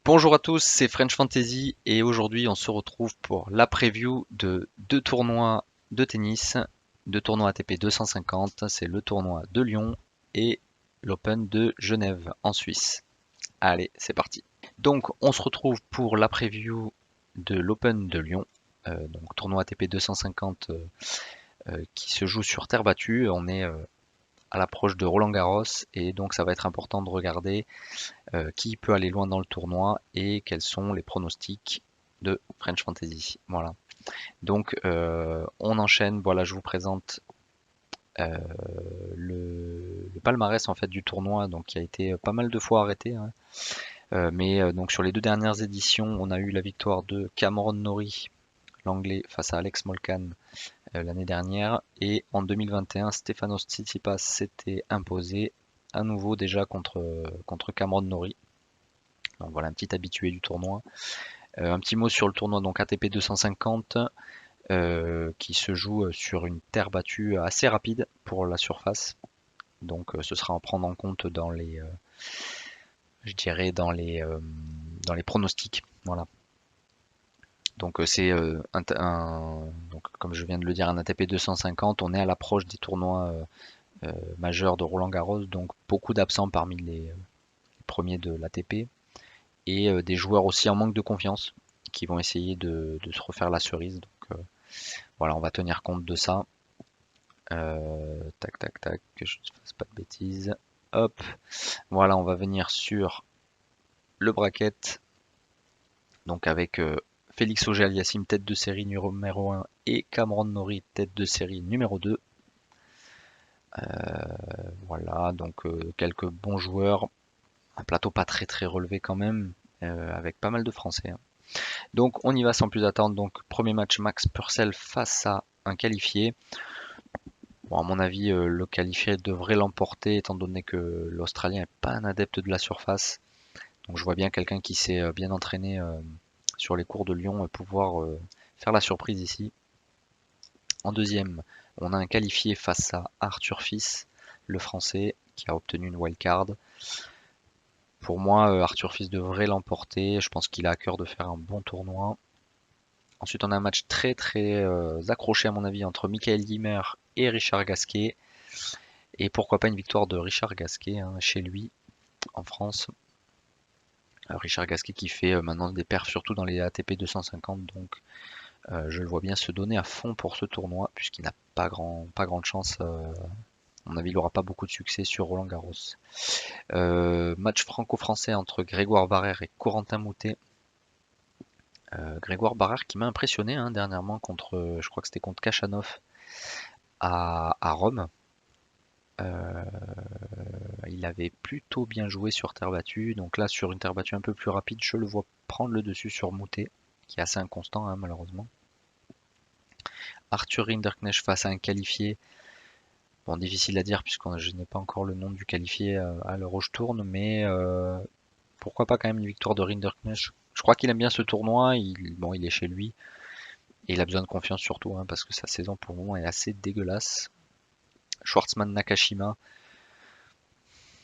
Bonjour à tous, c'est French Fantasy et aujourd'hui on se retrouve pour la preview de deux tournois de tennis, deux tournois ATP 250, c'est le tournoi de Lyon et l'Open de Genève en Suisse. Allez, c'est parti. Donc on se retrouve pour la preview de l'Open de Lyon, donc tournoi ATP 250 qui se joue sur terre battue. On est à l'approche de Roland Garros et donc ça va être important de regarder qui peut aller loin dans le tournoi et quels sont les pronostics de French Fantasy. Voilà. Donc on enchaîne. Voilà, je vous présente euh, le palmarès en fait du tournoi, donc qui a été pas mal de fois arrêté, hein. Mais donc sur les deux dernières éditions, on a eu la victoire de Cameron Norrie, l'anglais, face à Alex Molcan l'année dernière, et en 2021, Stefanos Tsitsipas s'était imposé à nouveau déjà contre Cameron Norrie. Donc voilà, un petit habitué du tournoi. Un petit mot sur le tournoi donc ATP 250 qui se joue sur une terre battue assez rapide pour la surface. Donc ce sera à prendre en compte dans les, je dirais dans les pronostics. Voilà. Donc c'est donc comme je viens de le dire un ATP 250. On est à l'approche des tournois majeurs de Roland Garros, donc beaucoup d'absents parmi les premiers de l'ATP et des joueurs aussi en manque de confiance qui vont essayer de se refaire la cerise. Donc voilà, on va tenir compte de ça. Tac, tac, tac, que je ne fasse pas de bêtises. Hop, voilà, on va venir sur le bracket. Donc avec Félix Auger-Aliassime, tête de série numéro 1, et Cameron Norrie, tête de série numéro 2. Voilà, donc quelques bons joueurs. Un plateau pas très très relevé quand même, avec pas mal de Français, hein. Donc on y va sans plus attendre. Donc premier match, Max Purcell face à un qualifié. Bon, à mon avis, le qualifié devrait l'emporter étant donné que l'Australien n'est pas un adepte de la surface. Donc je vois bien quelqu'un qui s'est bien entraîné sur les cours de Lyon pouvoir faire la surprise ici. En deuxième, on a un qualifié face à Arthur Fils, le français, qui a obtenu une wildcard. Pour moi, Arthur Fils devrait l'emporter. Je pense qu'il a à cœur de faire un bon tournoi. Ensuite, on a un match très très accroché à mon avis entre Michael Ymer et Richard Gasquet. Et pourquoi pas une victoire de Richard Gasquet, hein, chez lui en France. Richard Gasquet qui fait maintenant des perfs surtout dans les ATP 250, donc je le vois bien se donner à fond pour ce tournoi puisqu'il n'a pas grande chance. À mon avis, il n'aura pas beaucoup de succès sur Roland Garros. Match franco-français entre Grégoire Barrère et Corentin Moutet. Grégoire Barrère qui m'a impressionné, hein, dernièrement contre, je crois que c'était contre Kachanov à Rome. Euh, il avait plutôt bien joué sur terre battue, donc là sur une terre battue un peu plus rapide, je le vois prendre le dessus sur Moutet, qui est assez inconstant, hein, malheureusement. Arthur Rinderknecht face à un qualifié. Bon, difficile à dire puisque je n'ai pas encore le nom du qualifié à l'heure où je tourne, mais pourquoi pas quand même une victoire de Rinderknecht. Je crois qu'il aime bien ce tournoi, bon, il est chez lui, et il a besoin de confiance surtout, hein, parce que sa saison pour le moment est assez dégueulasse. Schwartzmann Nakashima.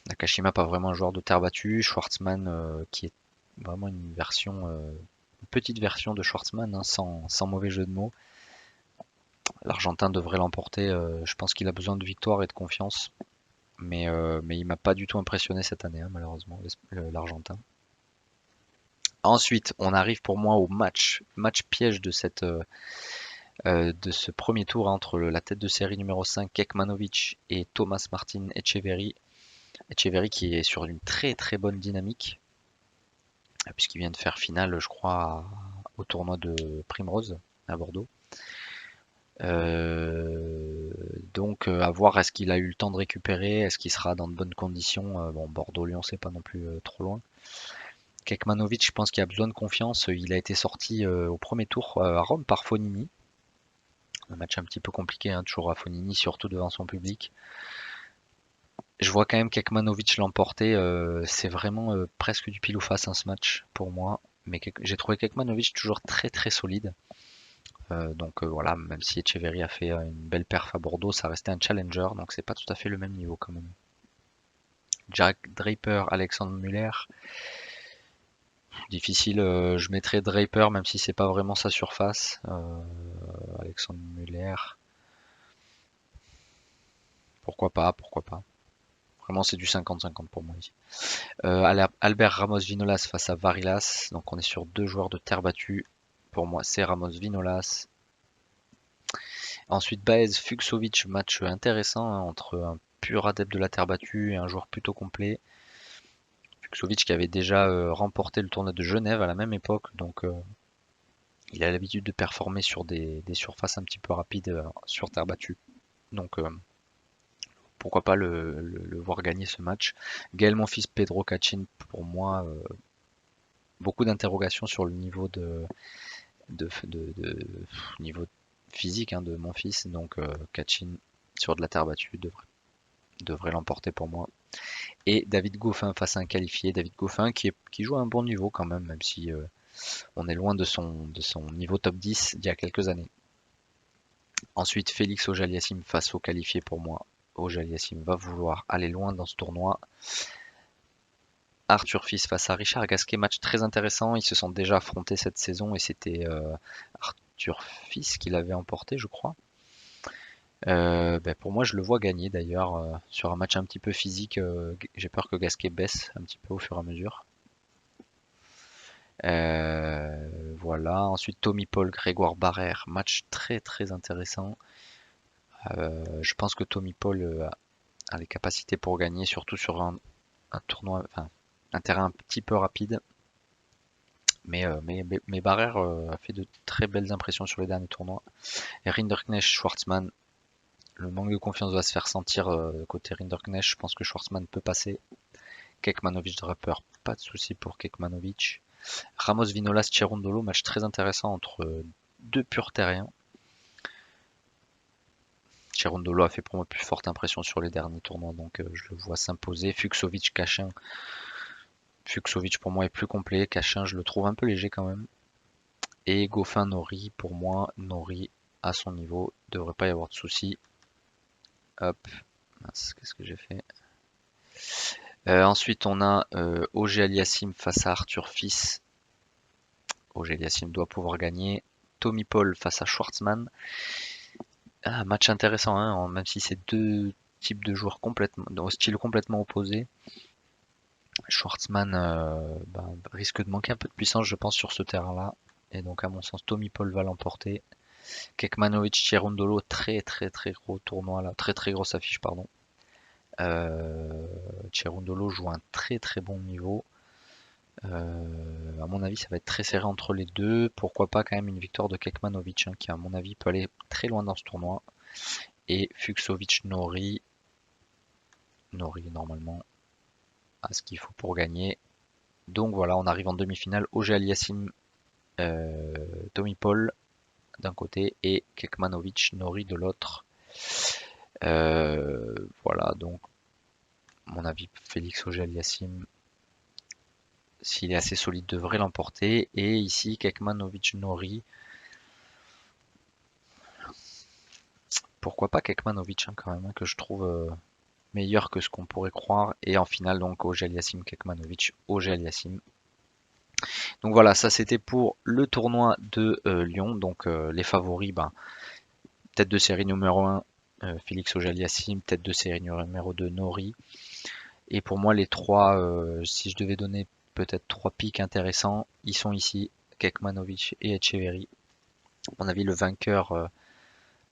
Nakashima, pas vraiment un joueur de terre battue. Schwartzmann, qui est vraiment une version, une petite version de Schwartzmann, hein, sans mauvais jeu de mots. L'Argentin devrait l'emporter. Je pense qu'il a besoin de victoire et de confiance. Mais il m'a pas du tout impressionné cette année, hein, malheureusement, l'Argentin. Ensuite, on arrive pour moi au match piège de ce premier tour, hein, entre la tête de série numéro 5, Kekmanovic, et Thomas Martin Etcheverry. Etcheverry qui est sur une très très bonne dynamique, puisqu'il vient de faire finale, je crois, au tournoi de Primrose à Bordeaux. Donc à voir, est-ce qu'il a eu le temps de récupérer, est-ce qu'il sera dans de bonnes conditions. Bon, Bordeaux-Lyon, c'est pas non plus trop loin. Kekmanovic, je pense qu'il a besoin de confiance. Il a été sorti au premier tour à Rome par Fonini. Un match un petit peu compliqué, hein, toujours à Fonini, surtout devant son public. Je vois quand même Kekmanovic l'emporter. C'est vraiment presque du pile ou face, hein, ce match pour moi. Mais j'ai trouvé Kekmanovic toujours très très solide. Donc voilà, même si Etcheverry a fait une belle perf à Bordeaux, ça restait un challenger, donc c'est pas tout à fait le même niveau quand même. Jack Draper, Alexandre Muller. Difficile, je mettrais Draper, même si c'est pas vraiment sa surface. Alexandre Muller, pourquoi pas, pourquoi pas. Vraiment, c'est du 50-50 pour moi ici. Albert Ramos Vinolas face à Varilas. Donc on est sur 2 joueurs de terre battue. Pour moi, c'est Ramos Vinolas. Ensuite, Baez Fuxovic, match intéressant hein, entre un pur adepte de la terre battue et un joueur plutôt complet. Fuxovic qui avait déjà remporté le tournoi de Genève à la même époque, donc il a l'habitude de performer sur des surfaces un petit peu rapides sur terre battue. Donc pourquoi pas le voir gagner ce match. Gaël Monfils, Pedro Cachin, pour moi, beaucoup d'interrogations sur le niveau de niveau physique hein, de Monfils. Donc Cachin sur de la terre battue devrait l'emporter pour moi. Et David Goffin face à un qualifié. David Goffin qui joue à un bon niveau quand même si on est loin de son niveau top 10 d'il y a quelques années. Ensuite, Félix Auger-Aliassime face au qualifié pour moi. Auger-Aliassime va vouloir aller loin dans ce tournoi. Arthur Fils face à Richard Gasquet, match très intéressant. Ils se sont déjà affrontés cette saison et c'était Arthur Fils qui l'avait emporté, je crois. Pour moi, je le vois gagner d'ailleurs sur un match un petit peu physique. J'ai peur que Gasquet baisse un petit peu au fur et à mesure. Voilà. Ensuite, Tommy Paul, Grégoire Barrère, match très très intéressant. Je pense que Tommy Paul a les capacités pour gagner, surtout sur un tournoi, enfin un terrain un petit peu rapide. Mais Barrère a fait de très belles impressions sur les derniers tournois. Et Rinderknecht, Schwartzmann, le manque de confiance va se faire sentir côté Rinderknecht. Je pense que Schwartzmann peut passer. Kekmanovic Draper, pas de souci pour Kekmanovic. Ramos Vinolas Cherundolo, match très intéressant entre deux purs terriens. Cherundolo a fait pour moi plus forte impression sur les derniers tournois, donc je le vois s'imposer. Fuxovic Cachin. Fuxovic pour moi est plus complet. Cachin, je le trouve un peu léger quand même. Et Goffin Nori, pour moi, Nori à son niveau, devrait pas y avoir de soucis. Hop, mince, qu'est-ce que j'ai fait? Ensuite, on a Auger Aliassime face à Arthur Fils. Auger Aliassime doit pouvoir gagner. Tommy Paul face à Schwartzmann. Ah, match intéressant, hein, même si c'est deux types de joueurs complètement, au style complètement opposé. Schwartzmann risque de manquer un peu de puissance, je pense, sur ce terrain-là. Et donc, à mon sens, Tommy Paul va l'emporter. Kekmanovic Cherundolo, très très très gros tournoi là, très très grosse affiche, pardon. Cherundolo joue un très très bon niveau. À mon avis, ça va être très serré entre les deux. Pourquoi pas quand même une victoire de Kekmanovic, hein, qui à mon avis peut aller très loin dans ce tournoi. Et Fuxovic Nori. Nori normalement a ce qu'il faut pour gagner. Donc voilà, on arrive en demi-finale. Auger Aliassime, Tommy Paul d'un côté et Kekmanovic Nori de l'autre. Voilà, donc à mon avis, Félix Auger Aliassime, s'il est assez solide, devrait l'emporter. Et ici, Kekmanovic Nori. Pourquoi pas Kekmanovic hein, quand même, hein, que je trouve meilleur que ce qu'on pourrait croire. Et en finale, donc Auger Aliassime, Kekmanovic, Auger Aliassime. Donc voilà, ça c'était pour le tournoi de Lyon. Donc les favoris, tête de série numéro 1, Félix Auger-Aliassime, tête de série numéro 2, Nori. Et pour moi, les trois, si je devais donner peut-être trois pics intéressants, ils sont ici, Kekmanovic et Etcheverry. À mon avis, le vainqueur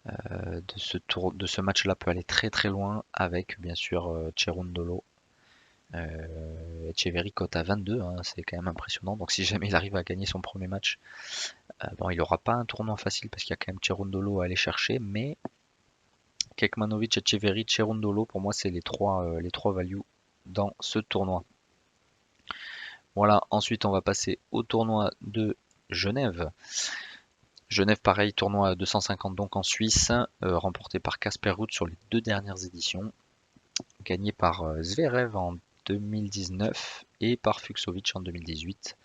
de ce match-là peut aller très très loin avec bien sûr Cherundolo. Etcheverry cote à 22, hein, c'est quand même impressionnant. Donc si jamais il arrive à gagner son premier match, il n'aura pas un tournoi facile parce qu'il y a quand même Cherundolo à aller chercher, mais Kekmanovic, Etcheverry, Cherundolo, pour moi c'est les trois values dans ce tournoi. Voilà, ensuite on va passer au tournoi de Genève. Genève pareil, tournoi 250 donc en Suisse, remporté par Casper Ruud sur les deux dernières éditions, gagné par Zverev en 2019 et par Fuxovic en 2018.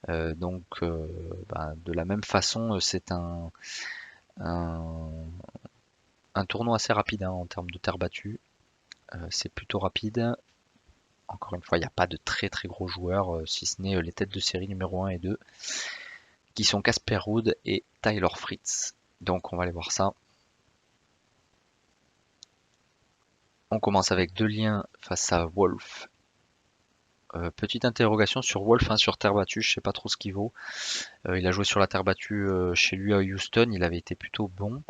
De la même façon, c'est un tournoi assez rapide hein, en termes de terre battue. C'est plutôt rapide. Encore une fois, il n'y a pas de très très gros joueurs, si ce n'est les têtes de série numéro 1 et 2, qui sont Casper Ruud et Tyler Fritz. Donc on va aller voir ça. On commence avec deux liens face à Wolf. Petite interrogation sur Wolf, hein, sur terre battue, je sais pas trop ce qu'il vaut. Il a joué sur la terre battue chez lui à Houston, il avait été plutôt bon.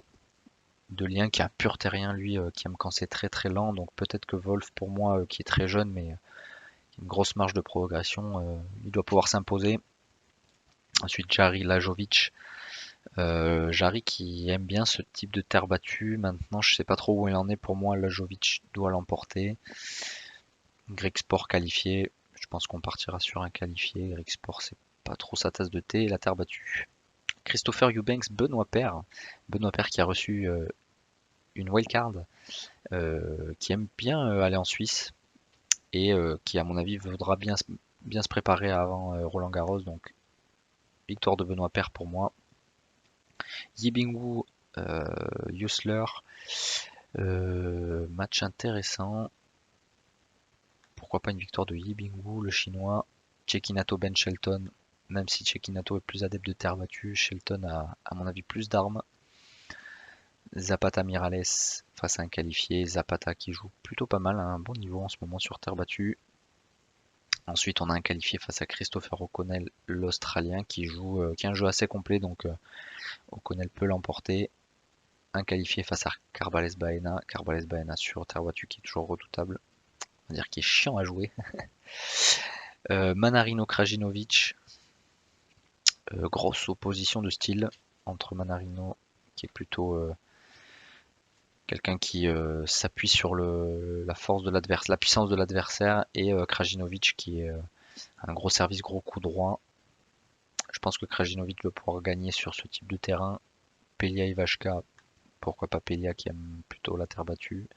De lien qui est un pur terrien, lui, qui aime quand c'est très très lent, donc peut-être que Wolf, pour moi, qui est très jeune, mais une grosse marge de progression, il doit pouvoir s'imposer. Ensuite, Jari Lajovic. Jari qui aime bien ce type de terre battue. Maintenant, je sais pas trop où il en est. Pour moi, Lajovic doit l'emporter. Greg Sport qualifié. Je pense qu'on partira sur un qualifié. Greg Sport, c'est pas trop sa tasse de thé. Et la terre battue. Christopher Eubanks, Benoît Paire. Benoît Paire qui a reçu une wildcard. Qui aime bien aller en Suisse. Et qui, à mon avis, voudra bien se préparer avant Roland Garros. Donc, victoire de Benoît Paire pour moi. Yibingwu, Yusler, match intéressant. Pourquoi pas une victoire de Yibingwu, le chinois. Cecchinato Ben Shelton, même si Cecchinato est plus adepte de terre battue, Shelton a à mon avis plus d'armes. Zapata Miralles face à un qualifié. Zapata qui joue plutôt pas mal, à un bon niveau en ce moment sur terre battue. Ensuite, on a un qualifié face à Christopher O'Connell, l'Australien, qui a un jeu assez complet, donc O'Connell peut l'emporter. Un qualifié face à Carbales Baena. Carbales Baena sur terre battue qui est toujours redoutable. On va dire qu'il est chiant à jouer. Manarino Krajinovic. Grosse opposition de style entre Manarino, qui est plutôt quelqu'un qui s'appuie sur la force de l'adversaire, la puissance de l'adversaire, et Krajinovic qui est un gros service, gros coup droit. Je pense que Krajinovic va pouvoir gagner sur ce type de terrain. Pelia Ivashka, pourquoi pas Pelia qui aime plutôt la terre battue.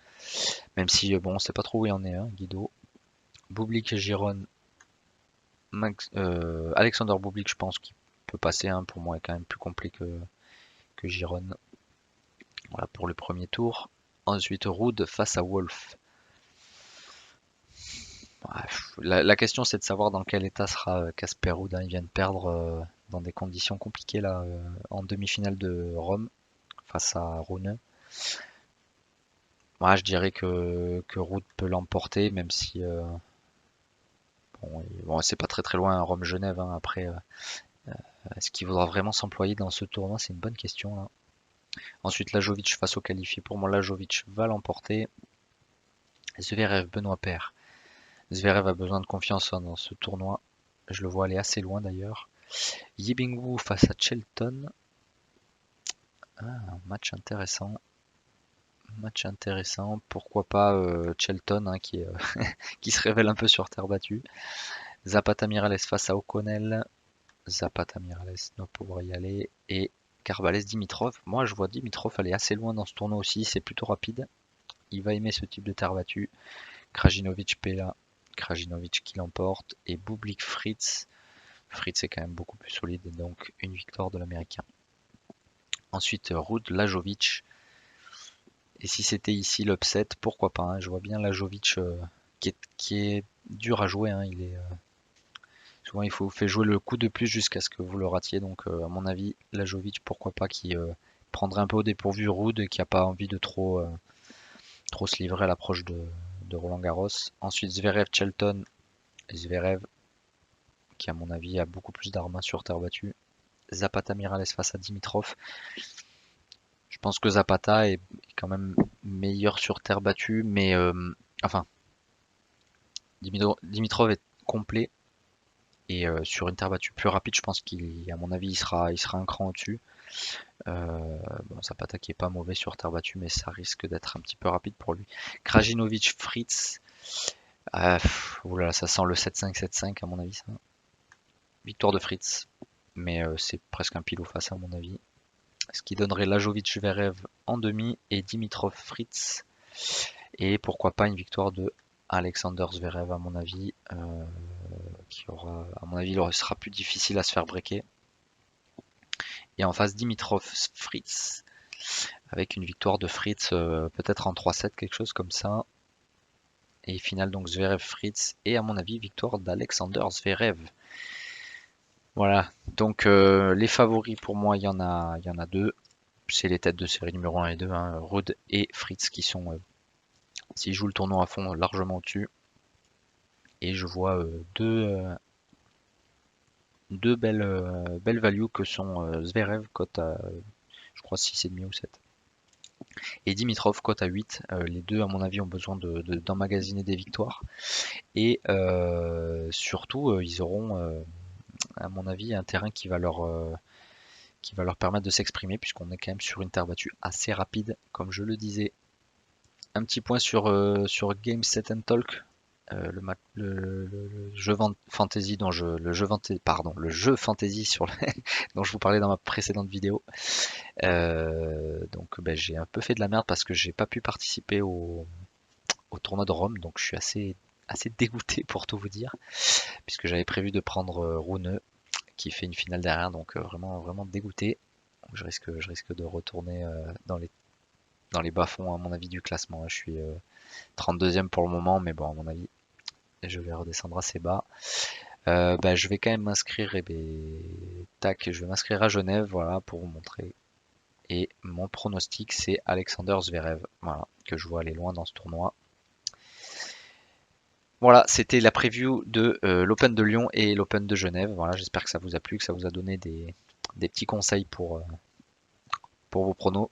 Même si, bon, on sait pas trop où il en est, hein, Guido. Bublik et Giron. Alexander Bublik, je pense qu'il peut passer, hein, pour moi, est quand même plus complet que Giron. Voilà pour le premier tour. Ensuite, Ruud face à Wolf. Bref, la question, c'est de savoir dans quel état sera Casper Ruud, hein. Il vient de perdre dans des conditions compliquées là, en demi-finale de Rome face à Rune. Moi, je dirais que Ruud peut l'emporter, même si bon, c'est pas très très loin, Rome-Genève, hein. Après, est-ce qu'il voudra vraiment s'employer dans ce tournoi? C'est une bonne question là. Ensuite, Lajovic face au qualifié. Pour moi, Lajovic va l'emporter. Zverev, Benoît Paire. Zverev a besoin de confiance dans ce tournoi. Je le vois aller assez loin d'ailleurs. Yibingwu face à Shelton. Un match intéressant. Match intéressant. Pourquoi pas Shelton, hein, qui se révèle un peu sur terre battue. Zapata Miralles face à O'Connell. Zapata Miralles doit pouvoir y aller. Et Carbales Dimitrov. Moi, je vois Dimitrov aller assez loin dans ce tournoi aussi. C'est plutôt rapide. Il va aimer ce type de terre battue. Krajinovic Pela. Krajinovic qui l'emporte. Et Bublik Fritz. Fritz est quand même beaucoup plus solide. Donc, une victoire de l'Américain. Ensuite, Ruud Lajovic. Et si c'était ici l'upset, pourquoi pas, hein. Je vois bien Lajovic qui est dur à jouer, hein. Souvent il fait jouer le coup de plus jusqu'à ce que vous le ratiez. Donc à mon avis, Lajovic, pourquoi pas, qui prendrait un peu au dépourvu Ruud et qui n'a pas envie de trop se livrer à l'approche de Roland Garros. Ensuite Zverev Shelton. Zverev qui à mon avis a beaucoup plus d'armes sur terre battue. Zapata Miralles face à Dimitrov. Je pense que Zapata est quand même meilleur sur terre battue, mais enfin, Dimitrov est complet et sur une terre battue plus rapide, je pense qu'à mon avis, il sera un cran au-dessus. Bon, Zapata qui est pas mauvais sur terre battue, mais ça risque d'être un petit peu rapide pour lui. Krajinovic, Fritz. Oulala, ça sent le 7-5, 7-5 à mon avis, ça. Victoire de Fritz, mais c'est presque un pile ou face à mon avis. Ce qui donnerait Lajovic Zverev en demi et Dimitrov Fritz. Et pourquoi pas une victoire de Alexander Zverev à mon avis, qui aura, à mon avis, il sera plus difficile à se faire breaker. Et en face Dimitrov Fritz, avec une victoire de Fritz, peut-être en 3-7, quelque chose comme ça. Et finale donc Zverev-Fritz. Et à mon avis, victoire d'Alexander Zverev. Voilà, donc les favoris pour moi, il y en a deux. C'est les têtes de série numéro 1 et 2, hein, Ruud et Fritz qui sont, s'ils jouent le tournoi à fond, largement au-dessus. Et je vois deux belles values que sont Zverev, cote à je crois 6,5 ou 7. Et Dimitrov, cote à 8. Les deux, à mon avis, ont besoin d'emmagasiner des victoires. Et surtout, ils auront, à mon avis, un terrain qui va leur permettre de s'exprimer, puisqu'on est quand même sur une terre battue assez rapide, comme je le disais. Un petit point sur Game Set and Talk. Le jeu fantasy dont le jeu fantasy dont je vous parlais dans ma précédente vidéo. Donc ben, j'ai un peu fait de la merde parce que j'ai pas pu participer au tournoi de Rome, donc je suis assez dégoûté pour tout vous dire, puisque j'avais prévu de prendre Rune qui fait une finale derrière, donc vraiment dégoûté. Donc, je risque de retourner dans les bas-fonds à mon avis du classement. Je suis 32e pour le moment, mais bon à mon avis je vais redescendre assez bas. Bah, je vais quand même m'inscrire, et tac, je vais m'inscrire à Genève, voilà, pour vous montrer. Et mon pronostic, c'est Alexander Zverev, voilà, que je vois aller loin dans ce tournoi. Voilà, c'était la preview de l'Open de Lyon et l'Open de Genève. Voilà, j'espère que ça vous a plu, que ça vous a donné des petits conseils pour vos pronos.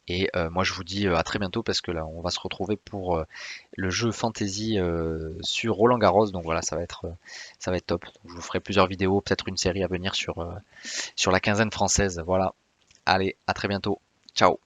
Et moi je vous dis à très bientôt parce que là on va se retrouver pour le jeu fantasy sur Roland Garros. Donc voilà, ça va être top. Donc, je vous ferai plusieurs vidéos, peut-être une série à venir sur la quinzaine française. Voilà. Allez, à très bientôt. Ciao.